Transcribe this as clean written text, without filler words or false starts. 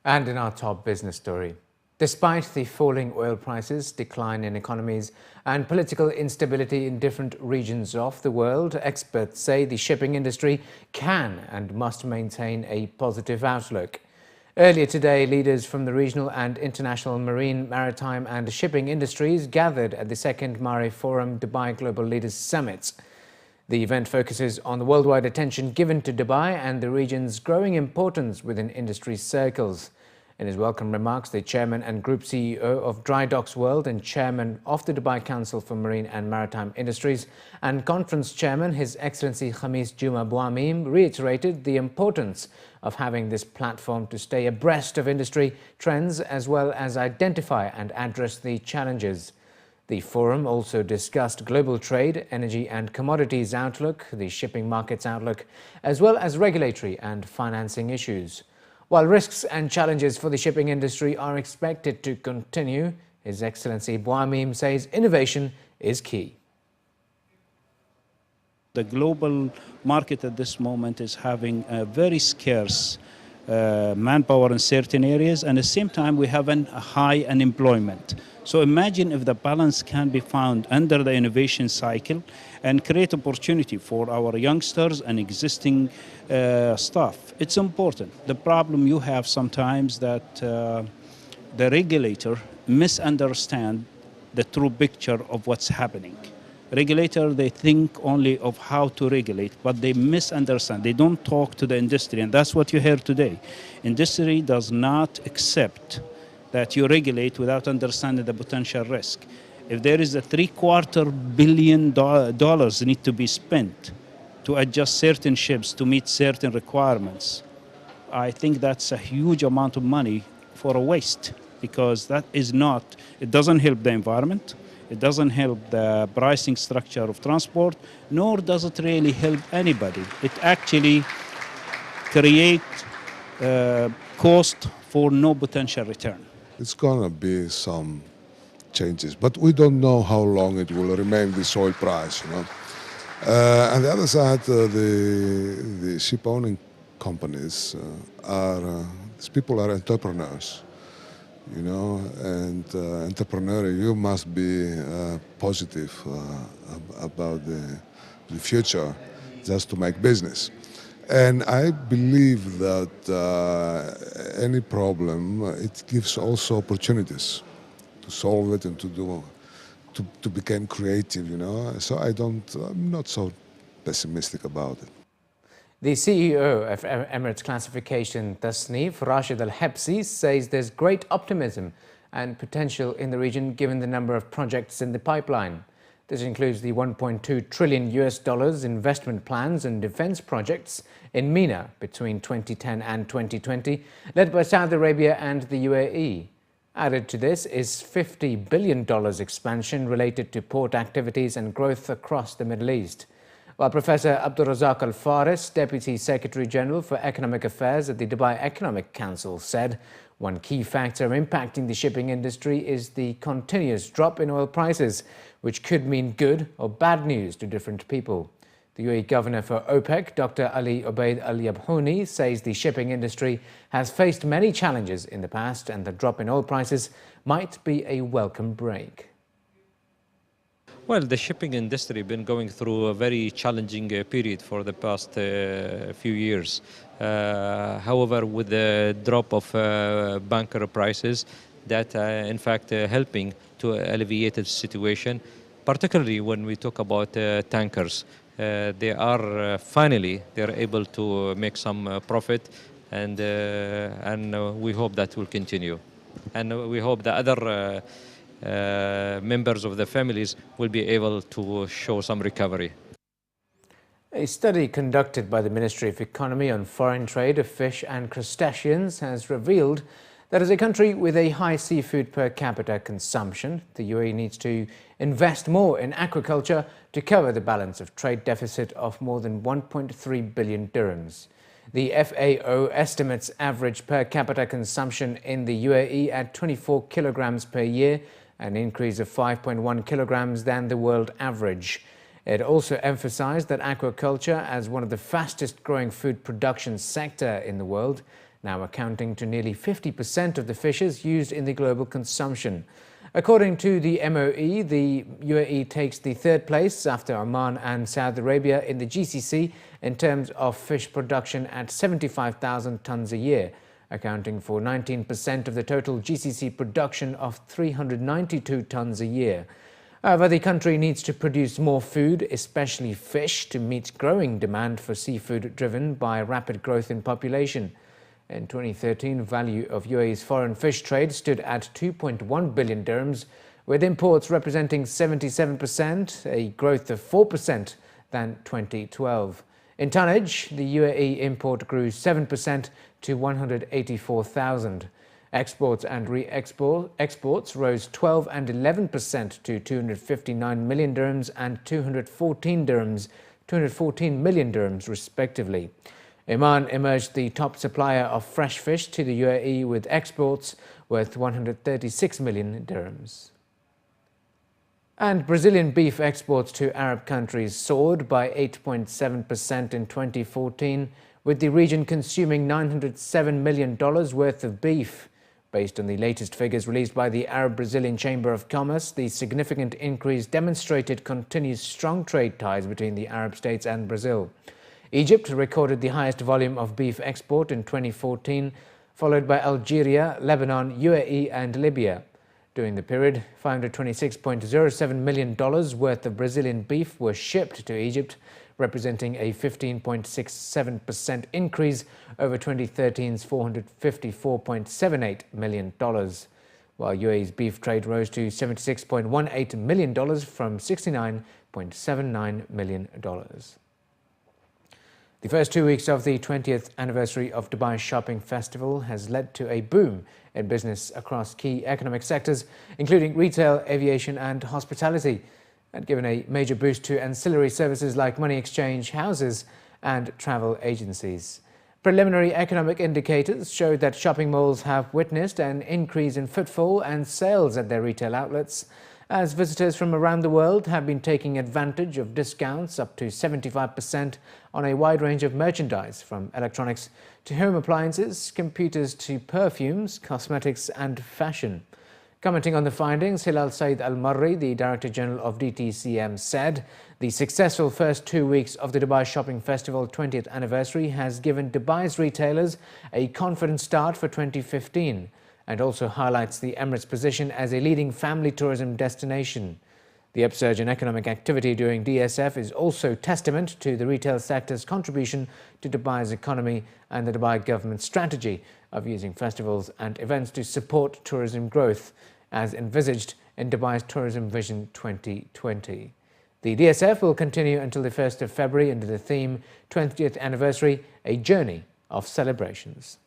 And in our top business story, despite the falling oil prices, decline in economies and political instability in different regions of the world, experts say the shipping industry can and must maintain a positive outlook. Earlier today, leaders from the regional and international marine, maritime and shipping industries gathered at the second Mare Forum Dubai Global Leaders Summit. The event focuses on the worldwide attention given to Dubai and the region's growing importance within industry circles. In his welcome remarks, the chairman and group CEO of Dry Docks World and chairman of the Dubai Council for Marine and Maritime Industries and conference chairman, His Excellency Khamis Juma Bouamim, reiterated the importance of having this platform to stay abreast of industry trends as well as identify and address the challenges. The forum also discussed global trade, energy and commodities outlook, the shipping markets outlook, as well as regulatory and financing issues. While risks and challenges for the shipping industry are expected to continue, His Excellency Bouamim says innovation is key. The global market at this moment is having a very scarce manpower in certain areas, and at the same time we have a high unemployment. So imagine if the balance can be found under the innovation cycle and create opportunity for our youngsters and existing staff. It's important. The problem you have sometimes that the regulator misunderstand the true picture of what's happening. Regulator, they think only of how to regulate, but they misunderstand. They don't talk to the industry, and that's what you hear today. Industry does not accept that you regulate without understanding the potential risk. If there is a $750 million need to be spent to adjust certain ships to meet certain requirements, I think that's a huge amount of money for a waste, because that is not, it doesn't help the environment, it doesn't help the pricing structure of transport, nor does it really help anybody. It actually creates cost for no potential return. It's going to be some changes, but we don't know how long it will remain this oil price, you know. On the other side, the ship owning companies these people are entrepreneurs, you know, and entrepreneur, you must be positive about the future just to make business. And I believe that any problem, it gives also opportunities to solve it and to become creative, you know. So I'm not so pessimistic about it. The CEO of Emirates Classification Tasnif, Rashid Al-Hebsi, says there's great optimism and potential in the region given the number of projects in the pipeline. This includes the $1.2 trillion investment plans and defense projects in MENA between 2010 and 2020, led by Saudi Arabia and the UAE. Added to this is $50 billion expansion related to port activities and growth across the Middle East. While Professor Abdul Razak Al Faris, Deputy Secretary General for Economic Affairs at the Dubai Economic Council, said one key factor impacting the shipping industry is the continuous drop in oil prices, which could mean good or bad news to different people. The UAE Governor for OPEC, Dr. Ali Obaid Al Yabhouni, says the shipping industry has faced many challenges in the past and the drop in oil prices might be a welcome break. Well, the shipping industry has been going through a very challenging period for the past few years. However, with the drop of bunker prices, that in fact helping to alleviate the situation, particularly when we talk about tankers. They are finally they're able to make some profit, and we hope that will continue, and we hope the other members of the families will be able to show some recovery. A study conducted by the Ministry of Economy on foreign trade of fish and crustaceans has revealed that as a country with a high seafood per capita consumption, the UAE needs to invest more in aquaculture to cover the balance of trade deficit of more than 1.3 billion dirhams. The FAO estimates average per capita consumption in the UAE at 24 kilograms per year, an increase of 5.1 kilograms than the world average. It also emphasized that aquaculture, as one of the fastest growing food production sector in the world, now accounting to nearly 50% of the fishes used in the global consumption. According to the MOE, the UAE takes the third place after Oman and Saudi Arabia in the GCC in terms of fish production at 75,000 tonnes a year, accounting for 19% of the total GCC production of 392 tonnes a year. However, the country needs to produce more food, especially fish, to meet growing demand for seafood driven by rapid growth in population. In 2013, value of UAE's foreign fish trade stood at 2.1 billion dirhams, with imports representing 77%, a growth of 4% than 2012. In tonnage, the UAE import grew 7% to 184,000. Exports and re-exports rose 12 and 11% to 259 million dirhams and 214 million dirhams respectively. Oman emerged the top supplier of fresh fish to the UAE with exports worth 136 million dirhams. And Brazilian beef exports to Arab countries soared by 8.7% in 2014, with the region consuming $907 million worth of beef. Based on the latest figures released by the Arab-Brazilian Chamber of Commerce, the significant increase demonstrated continued strong trade ties between the Arab states and Brazil. Egypt recorded the highest volume of beef export in 2014, followed by Algeria, Lebanon, UAE and Libya. During the period, $526.07 million worth of Brazilian beef were shipped to Egypt, representing a 15.67% increase over 2013's $454.78 million, while UAE's beef trade rose to $76.18 million from $69.79 million. The first 2 weeks of the 20th anniversary of Dubai Shopping Festival has led to a boom in business across key economic sectors, including retail, aviation and hospitality, and given a major boost to ancillary services like money exchange houses and travel agencies. Preliminary economic indicators showed that shopping malls have witnessed an increase in footfall and sales at their retail outlets, as visitors from around the world have been taking advantage of discounts up to 75% on a wide range of merchandise, from electronics to home appliances, computers to perfumes, cosmetics and fashion. Commenting on the findings, Hilal Said Al-Marri, the Director General of DTCM, said the successful first 2 weeks of the Dubai Shopping Festival 20th anniversary has given Dubai's retailers a confident start for 2015 and also highlights the Emirates' position as a leading family tourism destination. The upsurge in economic activity during DSF is also testament to the retail sector's contribution to Dubai's economy and the Dubai government's strategy of using festivals and events to support tourism growth, as envisaged in Dubai's Tourism Vision 2020. The DSF will continue until the 1st of February under the theme 20th Anniversary, a Journey of Celebrations.